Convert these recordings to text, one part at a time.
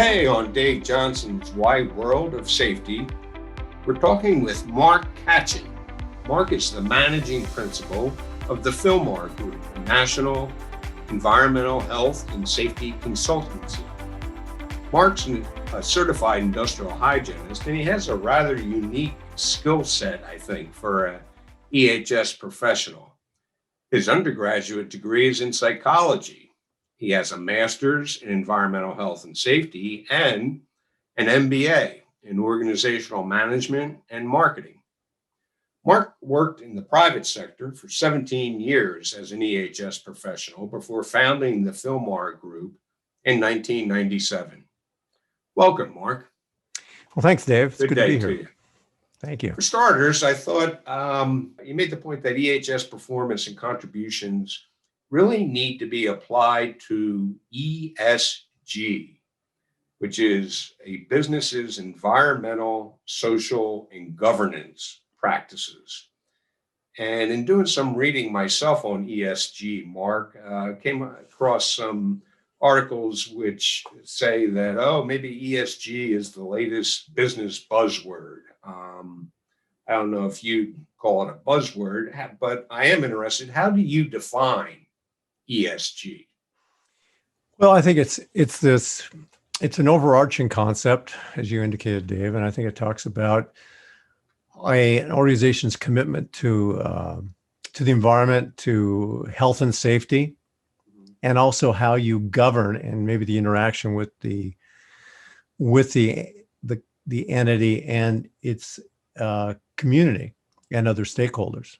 Today on Dave Johnson's Wide World of Safety, we're talking with Mark Katchen. Mark is the managing principal of the Fillmore Group, a national environmental health and safety consultancy. Mark's a certified industrial hygienist, and he has a rather unique skill set, I think, for an EHS professional. His undergraduate degree is in psychology. He has a master's in environmental health and safety and an MBA in organizational management and marketing. Mark worked in the private sector for 17 years as an EHS professional before founding the Fillmore Group in 1997. Welcome, Mark. Well, thanks, Dave. It's good to be to here. you. Thank you. For starters, I thought you made the point that EHS performance and contributions really need to be applied to ESG, which is a business's environmental, social, and governance practices. And in doing some reading myself on ESG, Mark, came across some articles which say that, maybe ESG is the latest business buzzword. I don't know if you call it a buzzword, but I am interested. How do you define ESG? Well, I think it's an overarching concept, as you indicated, Dave, and I think it talks about an organization's commitment to the environment, to health and safety, and also how you govern and maybe the interaction with the entity and its community and other stakeholders.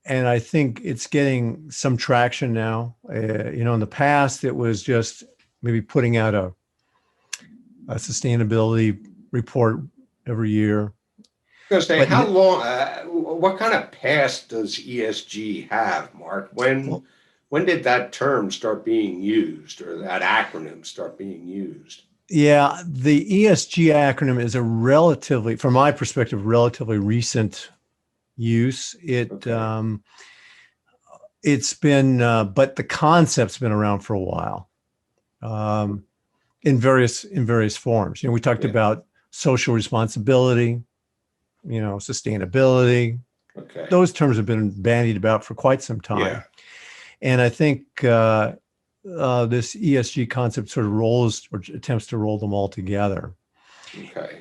And I think it's getting some traction now. In the past, it was just maybe putting out a sustainability report every year. Because how long? What kind of past does ESG have, Mark? When did that term start being used, or that acronym start being used? Yeah, the ESG acronym is from my perspective, relatively recent use. It's been, but the concept's been around for a while, in various forms. We talked about social responsibility, sustainability. Okay. Those terms have been bandied about for quite some time. Yeah. And I think this ESG concept sort of attempts to roll them all together. Okay.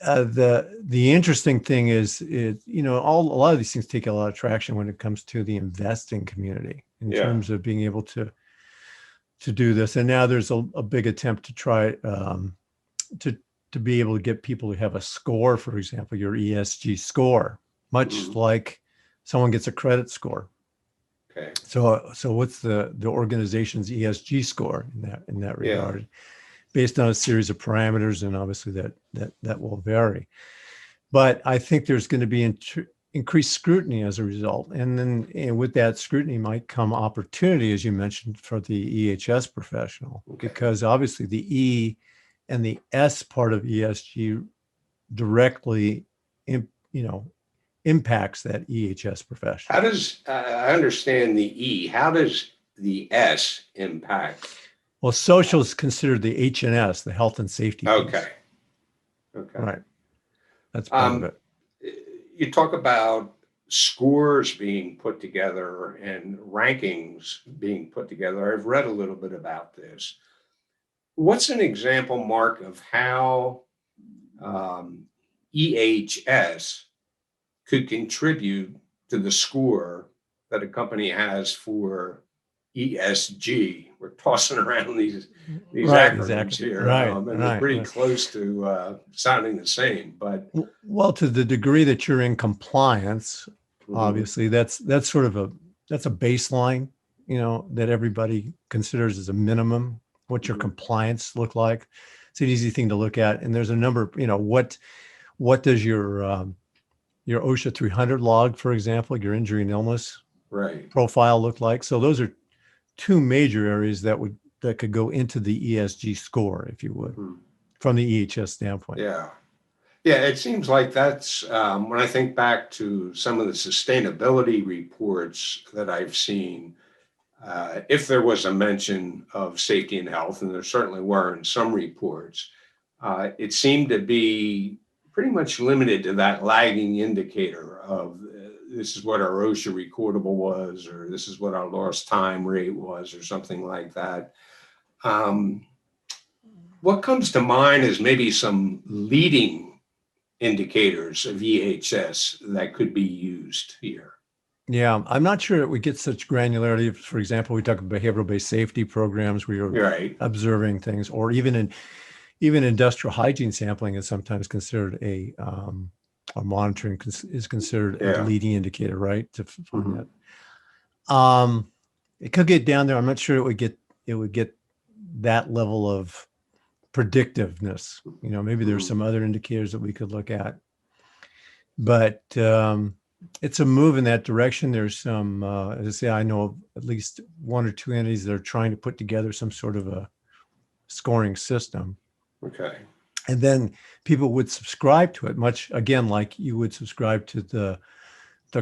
The interesting thing is, a lot of these things take a lot of traction when it comes to the investing community in terms of being able to do this. And now there's a big attempt to try to be able to get people to have a score, for example, your ESG score, much like someone gets a credit score. Okay. So what's the organization's ESG score in that regard? Yeah. Based on a series of parameters, and obviously that will vary. But I think there's going to be increased scrutiny as a result. And then with that scrutiny might come opportunity, as you mentioned, for the EHS professional, because obviously the E and the S part of ESG directly, impacts that EHS professional. How does, I understand the E, how does the S impact? Well, social is considered the H&S, the health and safety. Okay. Right. That's part of it. You talk about scores being put together and rankings being put together. I've read a little bit about this. What's an example, Mark, of how EHS could contribute to the score that a company has for ESG? We're tossing around these acronyms here, and they're pretty close to sounding the same. But to the degree that you're in compliance, obviously that's sort of a baseline, that everybody considers as a minimum. What your compliance look like? It's an easy thing to look at, and there's a number. What does your OSHA 300 log, for example, your injury and illness profile look like? So those are two major areas that could go into the ESG score, if you would, from the EHS standpoint. Yeah. It seems like that's when I think back to some of the sustainability reports that I've seen. if there was a mention of safety and health, and there certainly were in some reports, it seemed to be pretty much limited to that lagging indicator of this is what our OSHA recordable was, or this is what our lost time rate was, or something like that. What comes to mind is maybe some leading indicators of EHS that could be used here. Yeah, I'm not sure that we get such granularity. For example, we talk about behavioral-based safety programs where you're Right. observing things, or even industrial hygiene sampling is sometimes considered or monitoring is considered a Yeah. leading indicator, right? To find Mhm. that. It could get down there. I'm not sure it would get that level of predictiveness. Maybe there's some other indicators that we could look at, but it's a move in that direction. There's some, as I say, I know of at least one or two entities that are trying to put together some sort of a scoring system. Okay. And then people would subscribe to it, much again like you would subscribe to the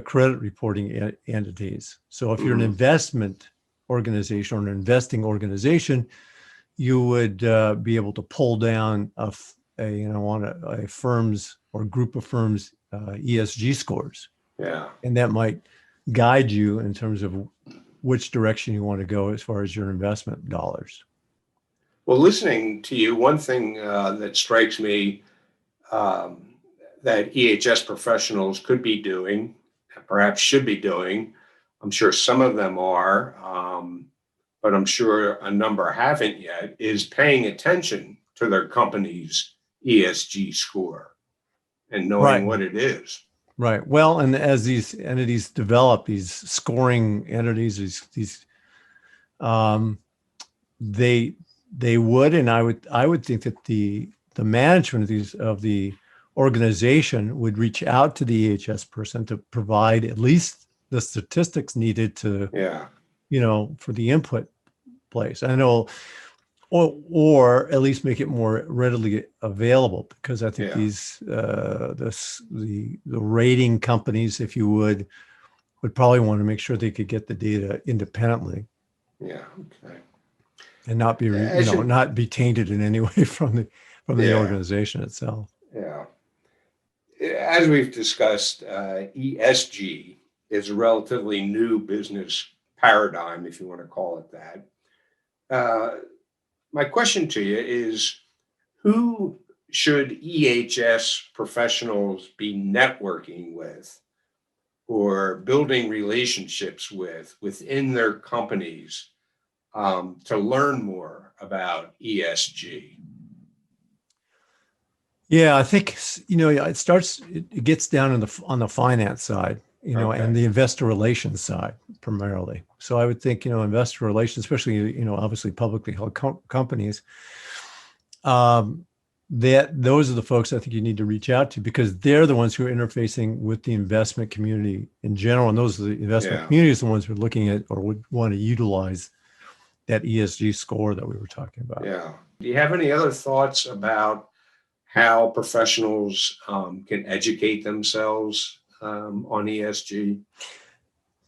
credit reporting entities. So if you're an investment organization or an investing organization, you would be able to pull down a firm's or group of firms' ESG scores. Yeah. And that might guide you in terms of which direction you want to go as far as your investment dollars. Well, listening to you, one thing that strikes me that EHS professionals could be doing, perhaps should be doing, I'm sure some of them are, but I'm sure a number haven't yet, is paying attention to their company's ESG score and knowing Right. what it is. Right. Well, and as these entities develop, these scoring entities, they would, and I would think that the management of the organization would reach out to the EHS person to provide at least the statistics needed to, for the input place. I know, or at least make it more readily available, because I think the rating companies, if you would probably want to make sure they could get the data independently. Yeah. Okay. And not be, not be tainted in any way from the organization itself. Yeah. As we've discussed, ESG is a relatively new business paradigm, if you want to call it that. My question to you is, who should EHS professionals be networking with or building relationships with within their companies to learn more about ESG? Yeah, I think it gets down on the finance side, and the investor relations side primarily. So I would think, investor relations, especially, obviously publicly held companies, those are the folks I think you need to reach out to, because they're the ones who are interfacing with the investment community in general. And those are the investment communities, the ones who are looking at or would want to utilize that ESG score that we were talking about. Yeah. Do you have any other thoughts about how professionals can educate themselves on ESG?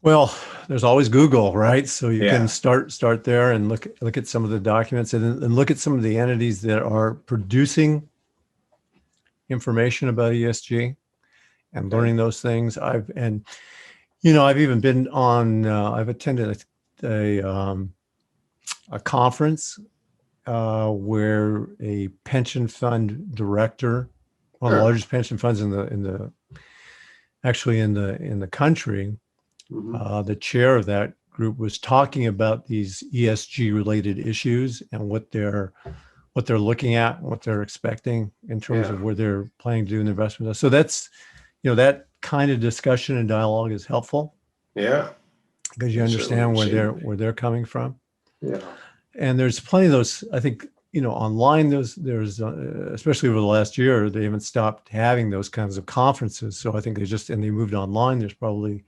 Well, there's always Google, right? So you can start there and look at some of the documents and look at some of the entities that are producing information about ESG and learning those things. I've even been on. I've attended a conference where a pension fund director, one of the largest pension funds in the country, the chair of that group was talking about these ESG related issues and what they're looking at, what they're expecting in terms of where they're planning to do an investment. So that's, that kind of discussion and dialogue is helpful. Yeah. Because you understand where they're coming from. Yeah. And there's plenty of those, I think, online, there's especially over the last year, they haven't stopped having those kinds of conferences. So I think they moved online. There's probably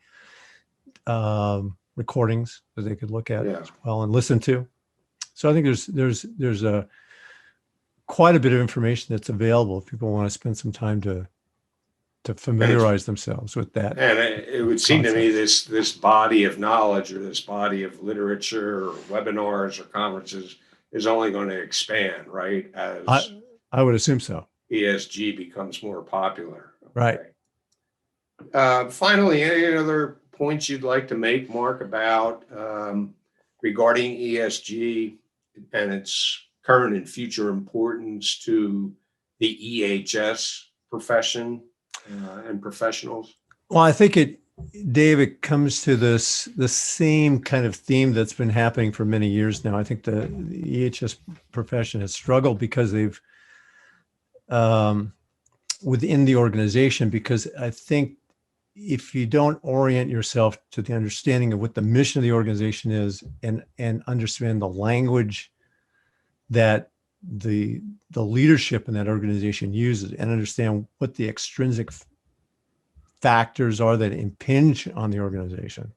recordings that they could look at as well and listen to. So I think there's quite a bit of information that's available if people want to spend some time to to familiarize themselves with that. And it would seem to me this body of knowledge or this body of literature or webinars or conferences is only going to expand, right? As I would assume so. ESG becomes more popular. Right. Finally, any other points you'd like to make, Mark, about regarding ESG and its current and future importance to the EHS profession and professionals? Well, I think Dave, it comes to the same kind of theme that's been happening for many years now. I think the EHS profession has struggled because they've within the organization, because I think if you don't orient yourself to the understanding of what the mission of the organization is and understand the language that the leadership in that organization uses and understand what the extrinsic factors are that impinge on the organization,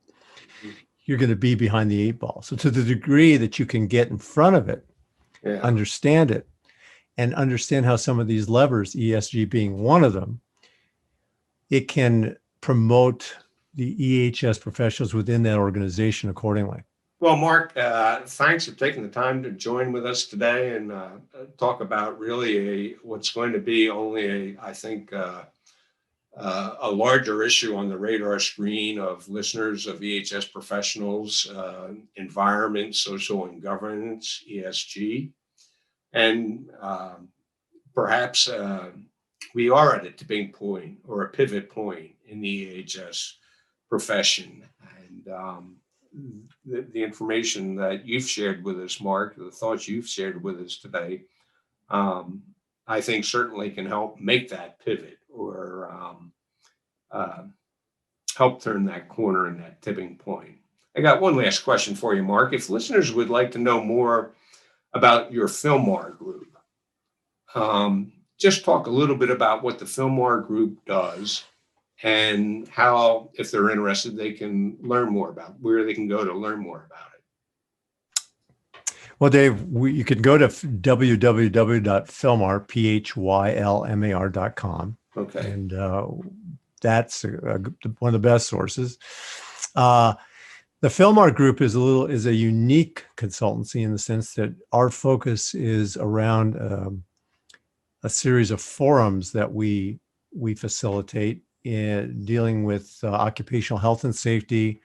you're going to be behind the eight ball. So to the degree that you can get in front of it, understand it, and understand how some of these levers, ESG being one of them, it can promote the EHS professionals within that organization accordingly. Well, Mark, thanks for taking the time to join with us today and talk about really what's going to be only I think, a larger issue on the radar screen of listeners of EHS professionals, environment, social and governance, ESG. And perhaps we are at a tipping point or a pivot point in the EHS profession. And the information that you've shared with us, Mark, the thoughts you've shared with us today, I think certainly can help make that pivot or help turn that corner in that tipping point. I got one last question for you, Mark. If listeners would like to know more about your Filmar group, just talk a little bit about what the Filmar group does and how, if they're interested, they can learn more about where they can go to learn more about it. Well, Dave, you can go to www.filmar.com. Okay. And that's one of the best sources. The Filmar group is a unique consultancy in the sense that our focus is around a series of forums that we facilitate in dealing with occupational health and safety,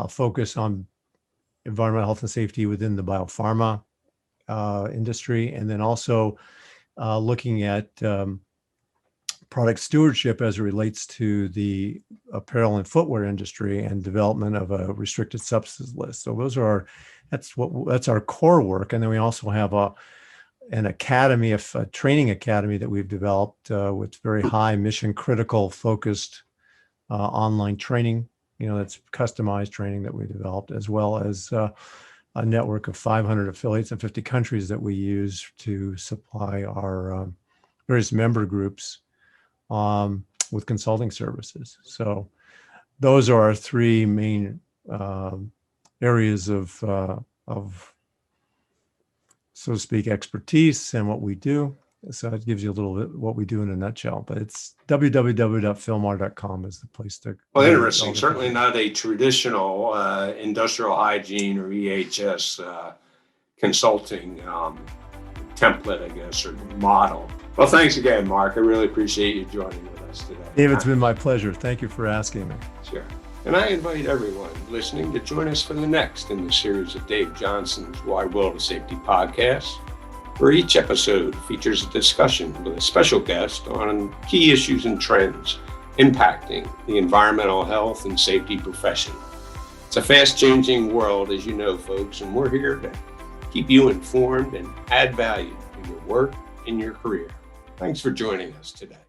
focus on environmental health and safety within the biopharma industry, and then also looking at product stewardship as it relates to the apparel and footwear industry and development of a restricted substance list. So that's our core work. And then we also have an academy, a training academy that we've developed with very high mission critical focused online training. That's customized training that we developed, as well as a network of 500 affiliates in 50 countries that we use to supply our various member groups with consulting services. So those are our three main areas of, so to speak, expertise and what we do. So it gives you a little bit what we do in a nutshell, but it's www.filmar.com is the place to. Well, interesting. Certainly not a traditional industrial hygiene or EHS consulting template, I guess, or model. Well, thanks again, Mark. I really appreciate you joining with us today. Dave, it's been my pleasure. Thank you for asking me. Sure. And I invite everyone listening to join us for the next in the series of Dave Johnson's Why World of Safety podcast, where each episode features a discussion with a special guest on key issues and trends impacting the environmental health and safety profession. It's a fast-changing world, as you know, folks, and we're here to keep you informed and add value to your work and your career. Thanks for joining us today.